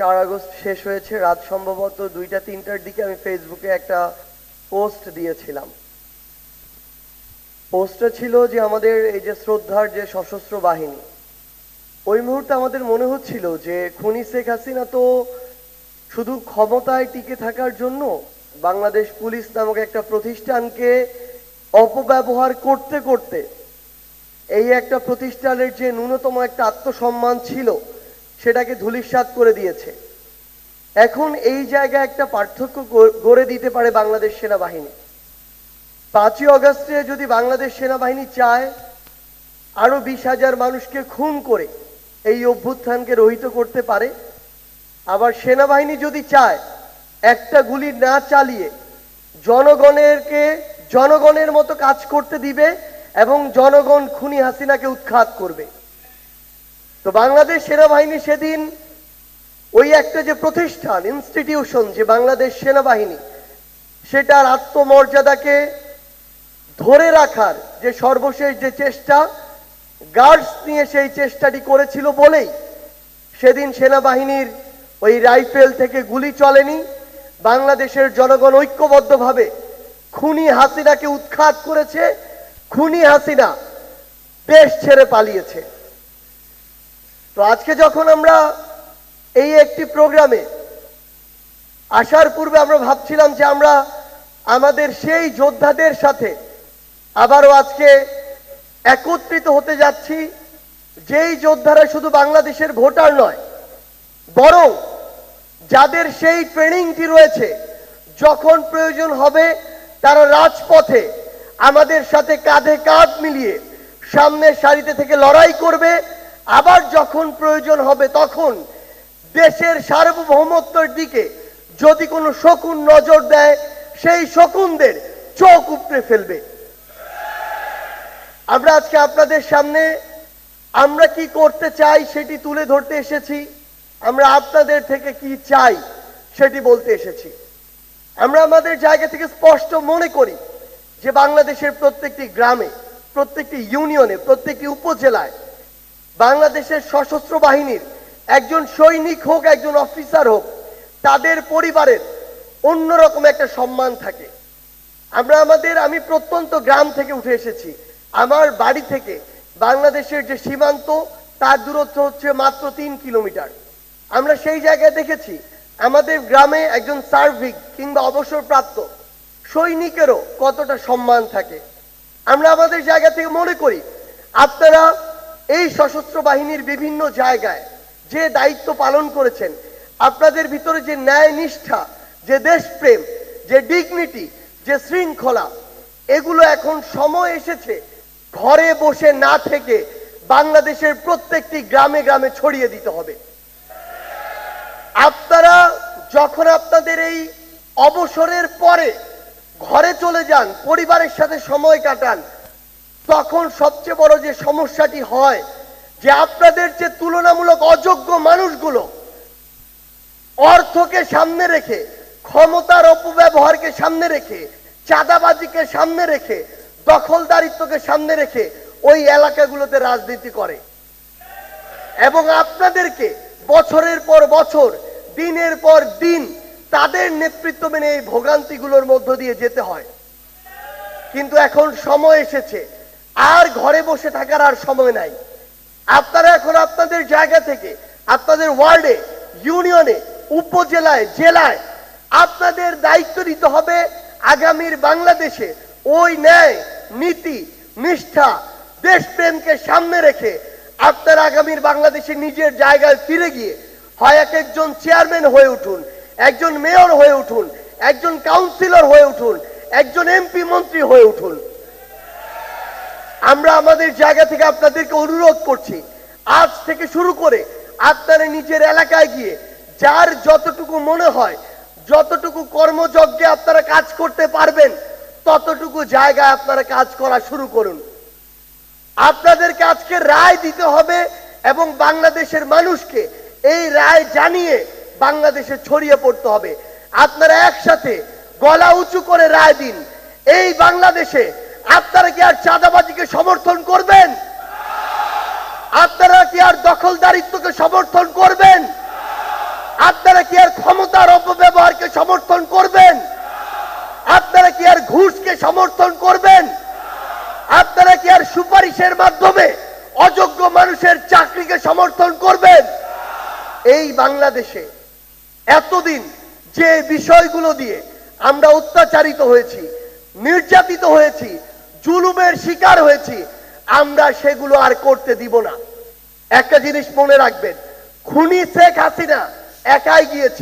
4 August শেষ হয়েছে, রাত সম্ভবত 2টা-3টার দিকে আমি ফেসবুকে একটা পোস্ট দিয়েছিলাম। পোস্টটা ছিল যে আমাদের এই যে শ্রদ্ধার যে সশস্ত্র বাহিনী, ওই মুহূর্তে আমাদের মনে হচ্ছিল যে খুনি শেখ হাসিনা তো শুধু ক্ষমতায় টিকে থাকার জন্য বাংলাদেশ পুলিশ নামক একটা প্রতিষ্ঠানকে অপব্যবহার করতে করতে এই একটা প্রতিষ্ঠানের যে ন্যূনতম একটা আত্মসম্মান ছিল সেটাকে ধূলিসাৎ করে দিয়েছে। এখন এই জায়গায় একটা পার্থক্য গড়ে দিতে পারে বাংলাদেশ সেনাবাহিনী। 5ই অগস্টে যদি বাংলাদেশ সেনাবাহিনী চায় আরো 20,000 মানুষকে খুন করে এই অভ্যুত্থানকে রহিত করতে পারে, আবার সেনাবাহিনী যদি চায় একটা গুলি না চালিয়ে জনগণের মতো কাজ করতে দিবে এবং জনগণ খুনি হাসিনাকে উৎখাত করবে। তো বাংলাদেশ সেনাবাহিনী সেদিন ওই একটা যে প্রতিষ্ঠান, ইনস্টিটিউশন যে বাংলাদেশ সেনাবাহিনী, সেটার আত্মমর্যাদাকে ধরে রাখার যে সর্বশেষ যে চেষ্টা, গার্ডস নিয়ে সেই চেষ্টাটি করেছিল বলেই সেদিন সেনাবাহিনীর ওই রাইফেল থেকে গুলি চলেনি। বাংলাদেশের জনগণ ঐক্যবদ্ধভাবে খুনি হাসিনাকে উৎখাত করেছে। খুনি হাসিনা দেশ ছেড়ে পালিয়েছে। তো আজকে যখন আমরা এই একটি প্রোগ্রামে আসার পূর্বে আমরা ভাবছিলাম যে আমরা আমাদের সেই যোদ্ধাদের সাথে আবারও আজকে একত্রিত হতে যাচ্ছি, যেই যোদ্ধারা শুধু বাংলাদেশের ভোটার নয়, বরং যাদের সেই ট্রেনিংটি রয়েছে, যখন প্রয়োজন হবে তারা রাজপথে আমাদের সাথে কাঁধে কাঁধ মিলিয়ে সামনের সারিতে থেকে লড়াই করবে। আবার যখন প্রয়োজন হবে তখন দেশের সার্বভৌমত্বের দিকে যদি কোনো শকুন নজর দেয়, সেই শকুনদের চোখ উপড়ে ফেলবে। আমরা আজকে আপনাদের সামনে আমরা কি করতে চাই সেটি তুলে ধরতে এসেছি, আমরা আপনাদের থেকে কি চাই সেটি বলতে এসেছি। আমরা আমাদের জায়গা থেকে স্পষ্ট মনে করি যে বাংলাদেশের প্রত্যেকটি গ্রামে, প্রত্যেকটি ইউনিয়নে, প্রত্যেকটি উপজেলায় বাংলাদেশের সশস্ত্র বাহিনীর একজন সৈনিক হোক, একজন অফিসার হোক, তাদের পরিবারের অন্যরকম একটা সম্মান থাকে। আমি প্রত্যন্ত গ্রাম থেকে উঠে এসেছি। আমার বাড়ি থেকে বাংলাদেশের যে সীমান্ত, তার দূরত্ব হচ্ছে মাত্র 3 কিলোমিটার। আমরা সেই জায়গায় দেখেছি আমাদের গ্রামে একজন সার্ভিক কিংবা অবসরপ্রাপ্ত সৈনিকেরও কতটা সম্মান থাকে। আমরা আমাদের জায়গা থেকে মনে করি আপনারা এই সশস্ত্র বাহিনীর বিভিন্ন জায়গায় যে দায়িত্ব পালন করেছেন, আপনাদের ভিতরে যে ন্যায় নিষ্ঠা, যে দেশপ্রেম, যে ডিগনিটি, যে শৃঙ্খলা, এগুলো এখন সময় এসেছে ঘরে বসে না থেকে বাংলাদেশের প্রত্যেকটি গ্রামে গ্রামে ছড়িয়ে দিতে হবে। আপনারা যখন আপনাদের এই অবসরের পরে ঘরে চলে যান, পরিবারের সাথে সময় কাটান, তখন সবচেয়ে বড় যে সমস্যাটি হয় যে আপনাদের যে তুলনামূলক অযোগ্য মানুষগুলো অর্থকে সামনে রেখে, ক্ষমতার অপব্যবহারকে সামনে রেখে, চাঁদাবাজিকে সামনে রেখে, দখলদারিত্বকে সামনে রেখে ওই এলাকাগুলোতে রাজনীতি করে এবং আপনাদেরকে বছরের পর বছর, দিনের পর দিন তাদের নেতৃত্ব মেনে এই ভোগান্তিগুলোর মধ্য দিয়ে যেতে হয়। কিন্তু এখন সময় এসেছে, আর ঘরে বসে থাকার আর সময় নাই। আপনারা এখন আপনাদের জায়গা থেকে আপনাদের ওয়ার্ডে, ইউনিয়নে, উপজেলায়, জেলায় আপনাদের দায়িত্ব নিতে হবে আগামীর বাংলাদেশে ওই ন্যায়, নীতি, নিষ্ঠা, দেশপ্রেমকে সামনে রেখে আপনারা আগামীর বাংলাদেশে নিজের জায়গায় ফিরে গিয়ে হয় একজন চেয়ারম্যান হয়ে উঠুন, একজন মেয়র হয়ে উঠুন, একজন কাউন্সিলর হয়ে উঠুন, একজন এমপি মন্ত্রী হয়ে উঠুন। আমরা আমাদের জায়গা থেকে আপনাদেরকে অনুরোধ করছি, আজ থেকে শুরু করে আপনারা নিজের এলাকায় গিয়ে যার যতটুকু মনে হয়, যতটুকু কর্মযজ্ঞে আপনারা কাজ করতে পারবেন, ততটুকু জায়গায় আপনারা কাজ করা শুরু করুন। আপনাদেরকে আজকে রায় দিতে হবে এবং বাংলাদেশের মানুষকে এই রায় জানিয়ে বাংলাদেশে ছড়িয়ে পড়তে হবে। আপনারা একসাথে গলা উঁচু করে রায় দিন। এই বাংলাদেশে আপনারা কি আর চাঁদাবাজিকে সমর্থন করবেন? আপনারা কি আর দখলদারিত্বকে সমর্থন করবেন? আপনারা কি আর ক্ষমতার অপব্যবহারকে সমর্থন করবেন? আপনারা কি আর ঘুষকে সমর্থন করবেন? আপনারা কি আর সুপারিশের মাধ্যমে অযোগ্য মানুষের চাকরিকে সমর্থন করবেন? এই বাংলাদেশে এতদিন যে বিষয়গুলো দিয়ে আমরা অত্যাচারিত হয়েছি, নির্যাতিত হয়েছি, জুলুমের শিকার হয়েছি, আমরা সেগুলো আর করতে দিব না। একটা জিনিস মনে রাখবেন, খুনি শেখ হাসিনা একাই গিয়েছে।